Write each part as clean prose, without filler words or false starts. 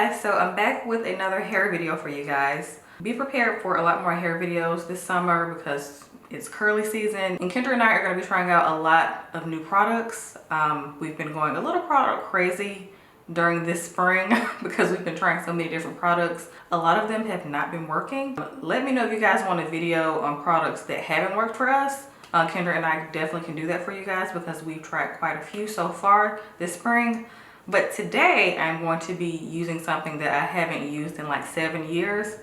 guys, so I'm back with another hair video for you guys. Be prepared for a lot more hair videos this summer because it's curly season, and Kendra and I are going to be trying out a lot of new products. We've been going a little product crazy during this spring because we've been trying so many different products. A lot of them have not been working. Let me know if you guys want a video on products that haven't worked for us. Kendra and I definitely can do that for you guys because we've tried quite a few so far this spring. But today I'm going to be using something that I haven't used in like 7 years,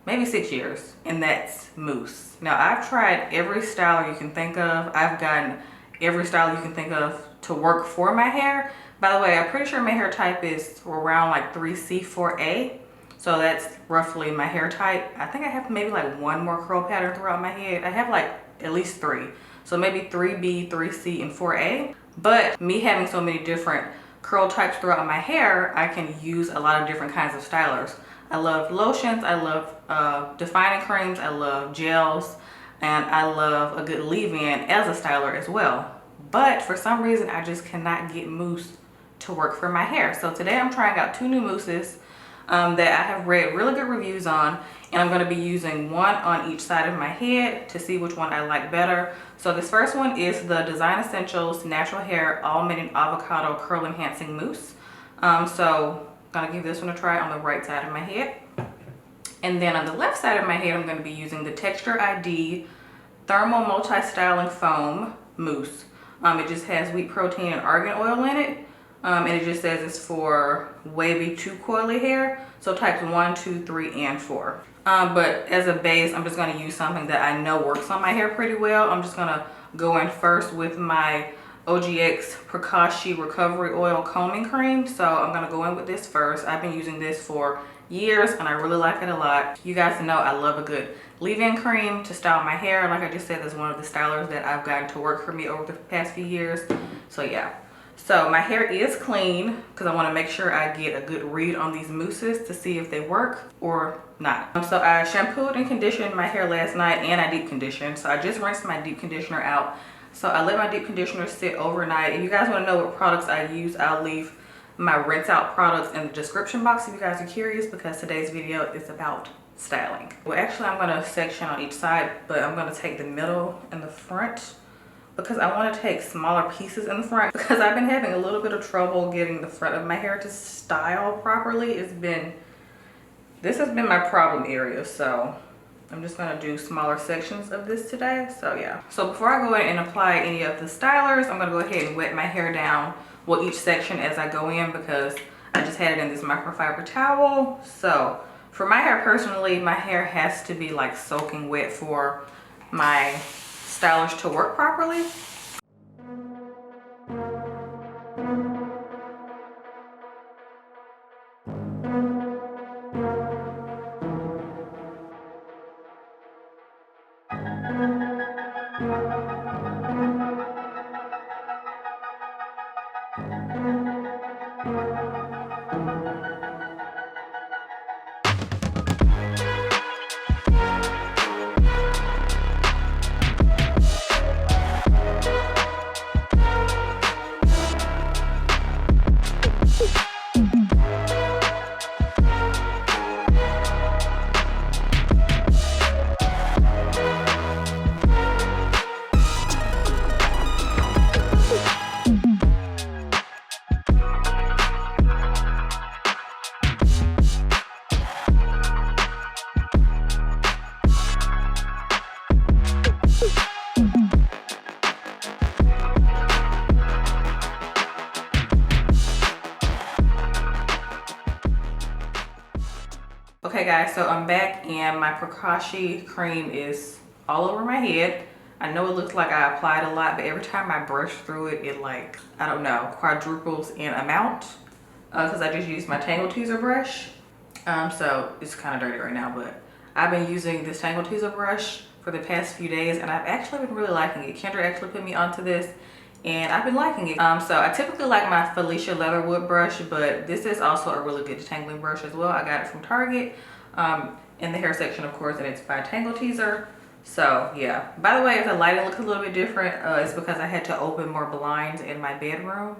maybe 6 years, and that's mousse. Now I've tried every style you can think of. I've gotten every style you can think of to work for my hair. By the way, I'm pretty sure my hair type is around like 3C4A. So that's roughly my hair type. I think I have maybe like one more curl pattern throughout my head. I have like at least 3. So maybe 3B, 3C, and 4A. But me having so many different curl types throughout my hair, I can use a lot of different kinds of stylers. I love lotions, I love defining creams, I love gels, and I love a good leave-in as a styler as well. But for some reason, I just cannot get mousse to work for my hair. So today I'm trying out 2 new mousses that I have read really good reviews on, and I'm going to be using one on each side of my head to see which one I like better. So this first one is the Design Essentials Natural Hair Almond and Avocado Curl Enhancing Mousse. So I'm going to give this one a try on the right side of my head. And then on the left side of my head, I'm going to be using the Texture ID Thermal Multi-Styling Foam Mousse. It just has wheat protein and argan oil in it. And it just says it's for wavy to coily hair. So types 1, 2, 3, and 4. But as a base, I'm just going to use something that I know works on my hair pretty well. I'm just going to go in first with my OGX Prakashi Recovery Oil Combing Cream. So I'm going to go in with this first. I've been using this for years and I really like it a lot. You guys know I love a good leave-in cream to style my hair. Like I just said, that's one of the stylers that I've gotten to work for me over the past few years. So yeah. So my hair is clean because I want to make sure I get a good read on these mousses to see if they work or not. So I shampooed and conditioned my hair last night and I deep conditioned. So I just rinsed my deep conditioner out. So I let my deep conditioner sit overnight. If you guys want to know what products I use, I'll leave my rinse out products in the description box if you guys are curious, because today's video is about styling. Well, actually I'm going to section on each side, but I'm going to take the middle and the front because I want to take smaller pieces in the front because I've been having a little bit of trouble getting the front of my hair to style properly. This has been my problem area, so I'm just going to do smaller sections of this today. So yeah. So before I go in and apply any of the stylers, I'm going to go ahead and wet my hair down with each section as I go in because I just had it in this microfiber towel. So for my hair personally, my hair has to be like soaking wet for my stylers to work properly. Okay guys, so I'm back and my Prakashi cream is all over my head. I know it looks like I applied a lot, but every time I brush through it, it like, I don't know, quadruples in amount because I just used my Tangle Teezer brush. So it's kind of dirty right now, but I've been using this Tangle Teezer brush for the past few days and I've actually been really liking it. Kendra actually put me onto this and I've been liking it. So I typically like my Felicia Leatherwood brush, but this is also a really good detangling brush as well. I got it from Target in the hair section, of course, and it's by Tangle Teezer. So yeah, by the way, if the lighting looks a little bit different, it's because I had to open more blinds in my bedroom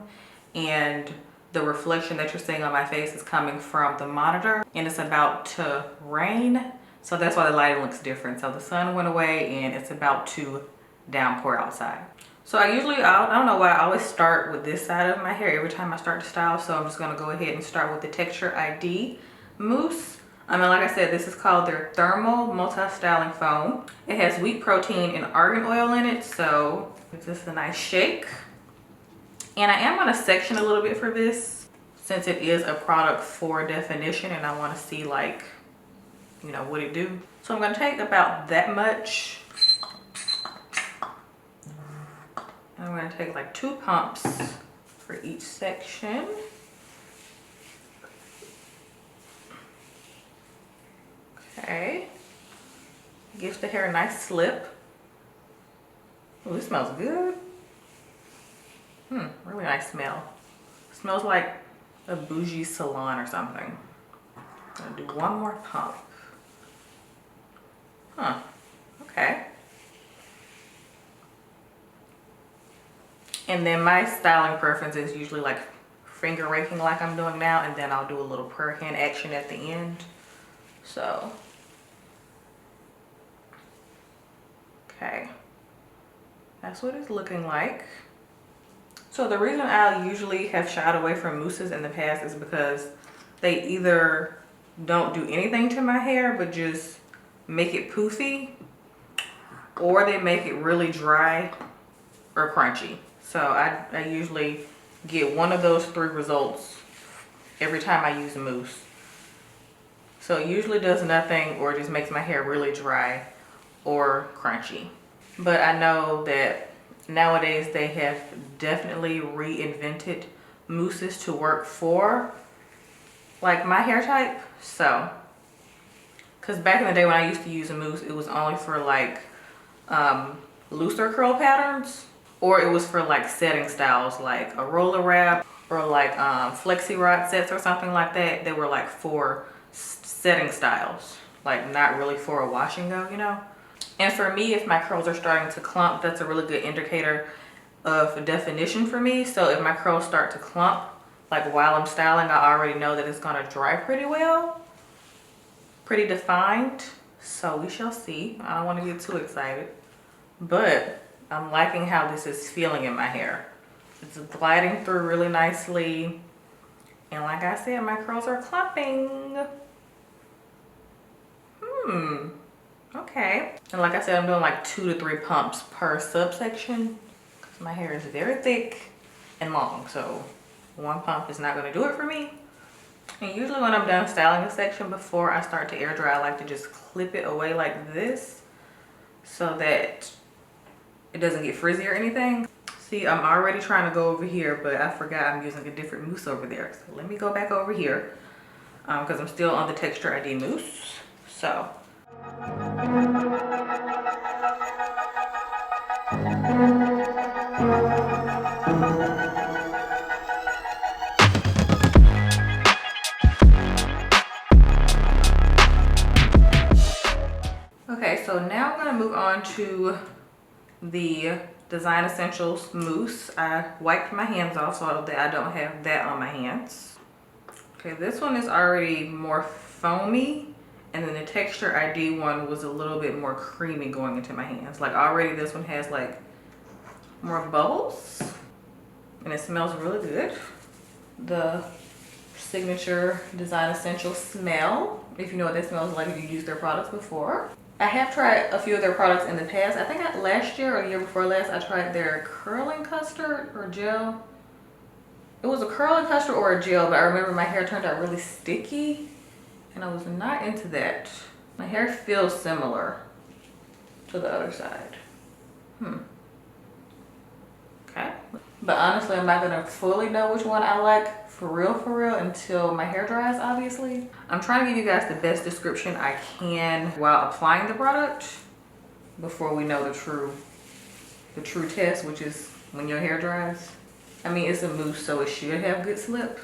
and the reflection that you're seeing on my face is coming from the monitor, and it's about to rain. So that's why the lighting looks different. So the sun went away and it's about to downpour outside. So I don't know why I always start with this side of my hair every time I start to style. So I'm just gonna go ahead and start with the Texture ID mousse. And like I said, this is called their Thermal Multi-Styling Foam. It has wheat protein and argan oil in it. So it's just a nice shake. And I am gonna section a little bit for this since it is a product for definition and I wanna see like, you know, what it do. So I'm gonna take about that much. I'm gonna take like 2 pumps for each section. Okay. Gives the hair a nice slip. Oh, this smells good. Really nice smell. Smells like a bougie salon or something. I'm gonna do 1 more pump. Okay. And then my styling preference is usually like finger raking like I'm doing now, and then I'll do a little prayer hand action at the end. So, okay. That's what it's looking like. So the reason I usually have shied away from mousses in the past is because they either don't do anything to my hair but just make it poofy, or they make it really dry or crunchy. So I usually get one of those 3 results every time I use a mousse. So it usually does nothing or just makes my hair really dry or crunchy. But I know that nowadays they have definitely reinvented mousses to work for like my hair type. So, because back in the day when I used to use a mousse, it was only for like looser curl patterns, or it was for like setting styles like a roller wrap or like flexi rod sets or something like that. They were like for setting styles, like not really for a wash and go, you know. And for me, if my curls are starting to clump, that's a really good indicator of definition for me. So if my curls start to clump, like while I'm styling, I already know that it's gonna dry pretty well, pretty defined. So we shall see. I don't want to get too excited, but I'm liking how this is feeling in my hair. It's gliding through really nicely. And like I said, my curls are clumping. Okay. And like I said, I'm doing like 2 to 3 pumps per subsection because my hair is very thick and long. So 1 pump is not going to do it for me. And usually when I'm done styling a section, before I start to air dry, I like to just clip it away like this so that it doesn't get frizzy or anything. See, I'm already trying to go over here, but I forgot I'm using a different mousse over there. So let me go back over here because I'm still on the Texture ID mousse. So. Okay, so now I'm going to move on to the Design Essentials mousse. I wiped my hands off so that I don't have that on my hands. Okay, this one is already more foamy, and then the Texture ID one was a little bit more creamy going into my hands. Like already this one has like more bubbles and it smells really good. The signature Design Essentials smell, if you know what that smells like if you used their products before. I have tried a few of their products in the past. I think last year or the year before last, I tried their curling custard or gel. It was a curling custard or a gel, but I remember my hair turned out really sticky and I was not into that. My hair feels similar to the other side. Okay. But honestly, I'm not gonna fully know which one I like for real until my hair dries, obviously. I'm trying to give you guys the best description I can while applying the product before we know the true test, which is when your hair dries. I mean, it's a mousse, so it should have good slip.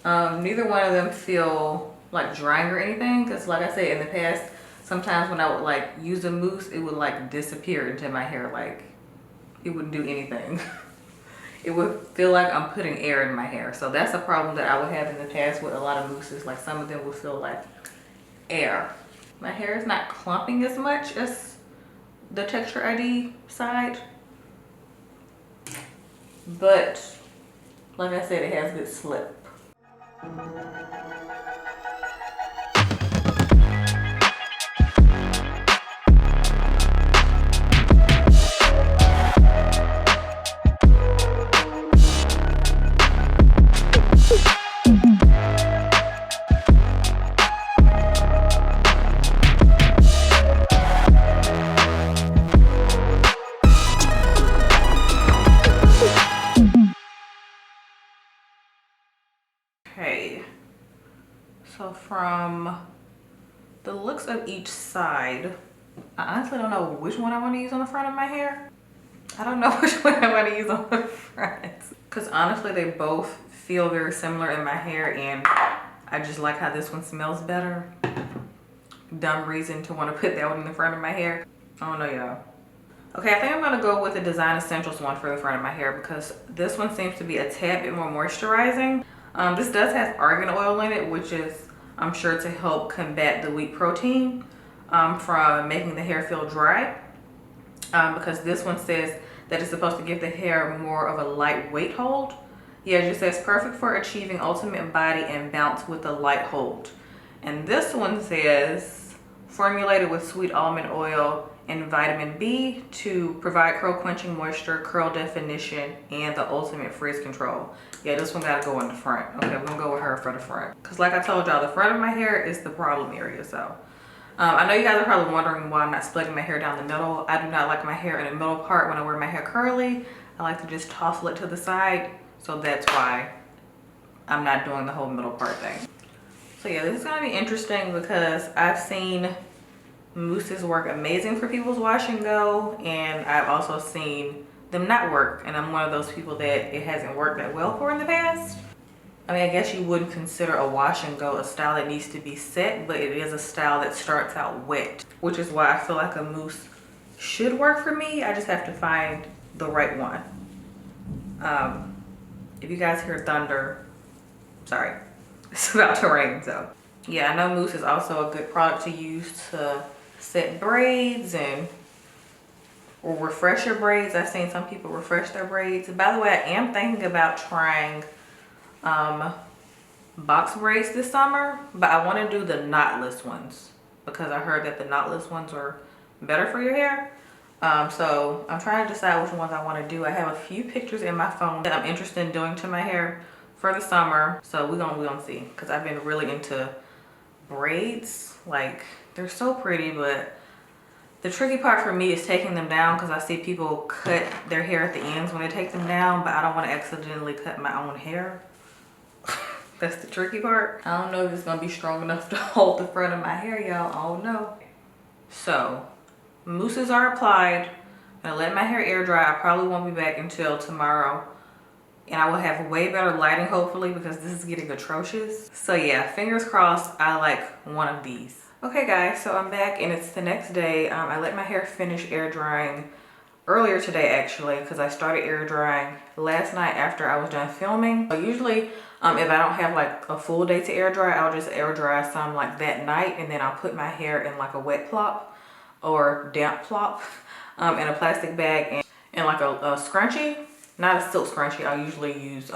Neither one of them feel like drying or anything, because like I said in the past, sometimes when I would like use a mousse, it would like disappear into my hair, like it wouldn't do anything. it would feel like I'm putting air in my hair. So that's a problem that I would have in the past with a lot of mousses. Like some of them would feel like air. My hair is not clumping as much as the Texture ID side, but like I said, it has good slip. Okay, so from the looks of each side, I honestly don't know which one I want to use on the front of my hair. I don't know which one I want to use on the front, because honestly they both feel very similar in my hair, and I just like how this one smells better. Dumb reason to want to put that one in the front of my hair. I don't know, y'all. Okay, I think I'm gonna go with the Design Essentials one for the front of my hair, because this one seems to be a tad bit more moisturizing. This does have argan oil in it, which is, I'm sure, to help combat the wheat protein from making the hair feel dry. Because this one says that it's supposed to give the hair more of a lightweight hold. Yeah, it just says perfect for achieving ultimate body and bounce with a light hold. And this one says formulated with sweet almond oil and vitamin B to provide curl quenching moisture, curl definition, and the ultimate frizz control. Yeah, this one gotta go in the front. Okay, we're gonna go with her for the front. Cause like I told y'all, the front of my hair is the problem area. So I know you guys are probably wondering why I'm not splitting my hair down the middle. I do not like my hair in the middle part when I wear my hair curly. I like to just tousle it to the side. So that's why I'm not doing the whole middle part thing. So yeah, this is gonna be interesting because I've seen mousses work amazing for people's wash and go, and I've also seen them not work, and I'm one of those people that it hasn't worked that well for in the past. I mean, I guess you wouldn't consider a wash and go a style that needs to be set, but it is a style that starts out wet, which is why I feel like a mousse should work for me. I just have to find the right one. If you guys hear thunder, sorry, it's about to rain. So yeah, I know mousse is also a good product to use to set braids or refresh your braids. I've seen some people refresh their braids. By the way, I am thinking about trying box braids this summer, but I want to do the knotless ones because I heard that the knotless ones are better for your hair. So I'm trying to decide which ones I want to do. I have a few pictures in my phone that I'm interested in doing to my hair for the summer. So we're gonna see, because I've been really into braids. Like, they're so pretty, but the tricky part for me is taking them down, because I see people cut their hair at the ends when they take them down, but I don't want to accidentally cut my own hair. That's the tricky part. I don't know if it's gonna be strong enough to hold the front of my hair, y'all. I don't know. So mousses are applied. I'm gonna let my hair air dry. I probably won't be back until tomorrow, and I will have way better lighting hopefully, because this is getting atrocious. So yeah, fingers crossed I like one of these. Okay guys, so I'm back and it's the next day. I let my hair finish air drying earlier today actually, because I started air drying last night after I was done filming. So usually if I don't have like a full day to air dry, I'll just air dry some like that night, and then I'll put my hair in like a wet plop or damp plop in a plastic bag and like a scrunchie. Not a silk scrunchie. I'll usually use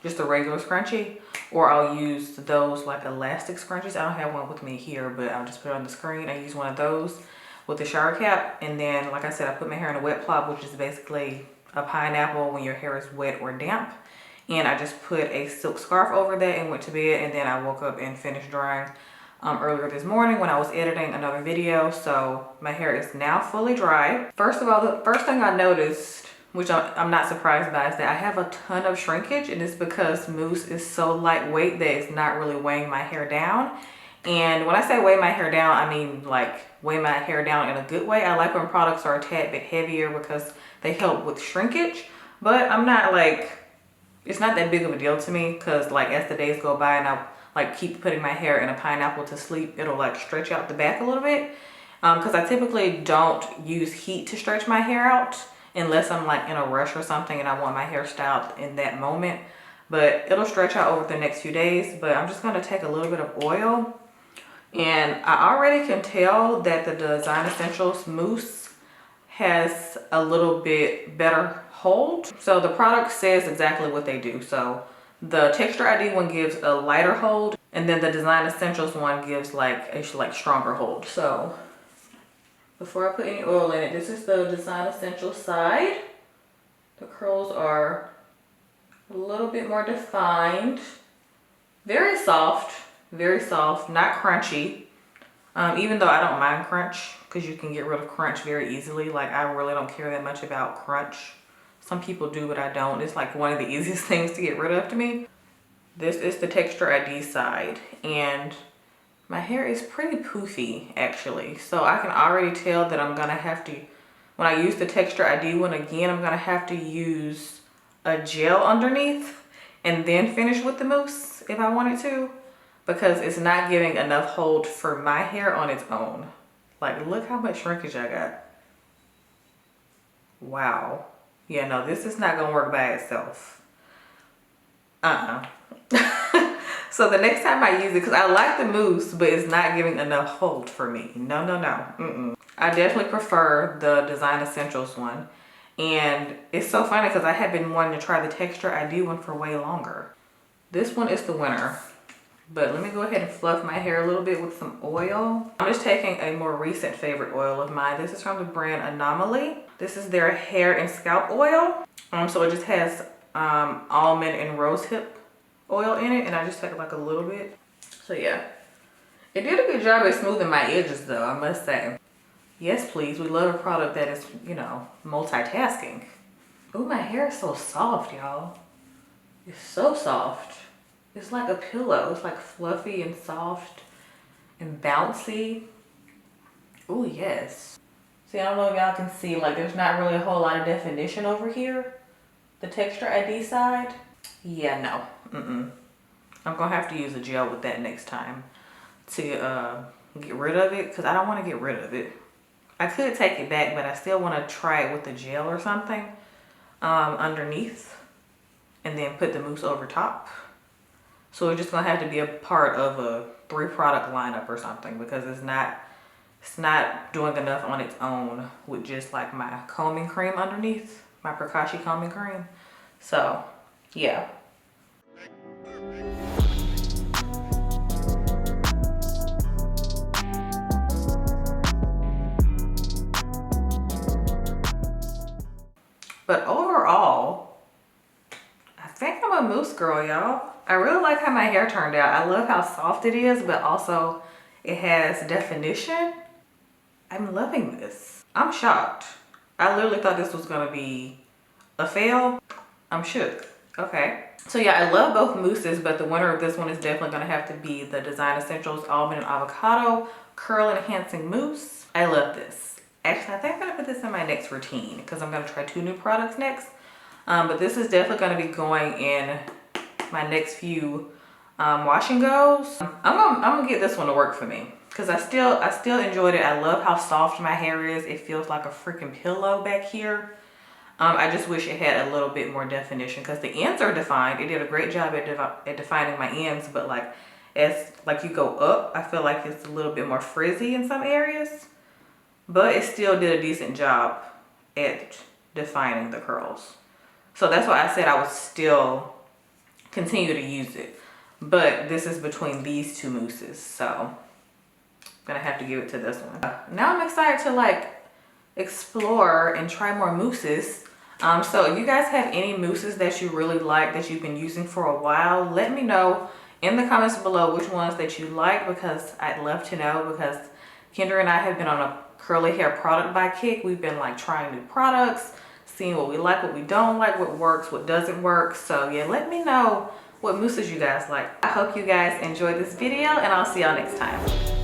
just a regular scrunchie, or I'll use those like elastic scrunchies. I don't have one with me here, but I'll just put it on the screen. I use one of those with a shower cap, and then like I said, I put my hair in a wet plop, which is basically a pineapple when your hair is wet or damp. And I just put a silk scarf over that and went to bed, and then I woke up and finished drying earlier this morning when I was editing another video. So my hair is now fully dry. First of all, the first thing I noticed, which I'm not surprised by, is that I have a ton of shrinkage, and it's because mousse is so lightweight that it's not really weighing my hair down. And when I say weigh my hair down, I mean like weigh my hair down in a good way. I like when products are a tad bit heavier because they help with shrinkage, but I'm not like, it's not that big of a deal to me, because like as the days go by and I like keep putting my hair in a pineapple to sleep, it'll like stretch out the back a little bit, because I typically don't use heat to stretch my hair out. unless I'm like in a rush or something and I want my hair styled in that moment. But it'll stretch out over the next few days. But I'm just gonna take a little bit of oil, and I already can tell that the Design Essentials mousse has a little bit better hold. So the product says exactly what they do. So the Texture ID one gives a lighter hold, and then the Design Essentials one gives like a stronger hold. So before I put any oil in it, this is the Design Essentials side. The curls are a little bit more defined. Very soft, not crunchy. Even though I don't mind crunch, because you can get rid of crunch very easily. Like, I really don't care that much about crunch. Some people do, but I don't. It's like one of the easiest things to get rid of to me. This is the Texture ID side, and my hair is pretty poofy actually. So I can already tell that I'm gonna have to, when I use the Texture ID one again, I'm gonna have to use a gel underneath and then finish with the mousse if I wanted to, because it's not giving enough hold for my hair on its own. Like, look how much shrinkage I got. Wow. Yeah, no, this is not gonna work by itself. So the next time I use it, because I like the mousse, but it's not giving enough hold for me. No, no, no. I definitely prefer the Design Essentials one. And it's so funny because I had been wanting to try the Texture ID one for way longer. This one is the winner. But let me go ahead and fluff my hair a little bit with some oil. I'm just taking a more recent favorite oil of mine. This is from the brand Anomaly. This is their hair and scalp oil. So it just has almond and rosehip oil in it, and I just take like a little bit. So yeah, it did a good job at smoothing my edges though, I must say. Yes, please, we love a product that is, you know, multitasking. Oh, my hair is so soft, y'all. It's so soft. It's like a pillow. It's like fluffy and soft and bouncy. Oh, yes. See, I don't know if y'all can see, like, there's not really a whole lot of definition over here. The Texture ID side. Yeah, no. I'm gonna have to use a gel with that next time to get rid of it, because I don't want to get rid of it. I could take it back, but I still want to try it with a gel or something underneath, and then put the mousse over top. So it's just gonna have to be a part of a 3-product lineup or something, because it's not doing enough on its own with just like my combing cream underneath, my Prakashi combing cream. So yeah. But overall, I think I'm a mousse girl, y'all. I really like how my hair turned out. I love how soft it is, but also it has definition. I'm loving this. I'm shocked. I literally thought this was gonna be a fail. I'm shook. Okay. So yeah, I love both mousses, but the winner of this one is definitely gonna have to be the Design Essentials Almond and Avocado Curl Enhancing Mousse. I love this. Actually, I think I'm gonna put this in my next routine because I'm gonna try 2 new products next. But this is definitely gonna be going in my next few wash and goes. I'm gonna get this one to work for me because I still enjoyed it. I love how soft my hair is. It feels like a freaking pillow back here. I just wish it had a little bit more definition because the ends are defined. It did a great job at defining my ends, but like as you go up, I feel like it's a little bit more frizzy in some areas. But it still did a decent job at defining the curls. So that's why I said I would still continue to use it. But this is between these 2 mousses, so I'm gonna have to give it to this one. Now I'm excited to like explore and try more mousses. So if you guys have any mousses that you really like that you've been using for a while, let me know in the comments below which ones that you like, because I'd love to know, because Kendra and I have been on a curly hair product by kick. We've been like trying new products, seeing what we like, what we don't like, what works, what doesn't work. So yeah, let me know what mousses you guys like. I hope you guys enjoyed this video, and I'll see y'all next time.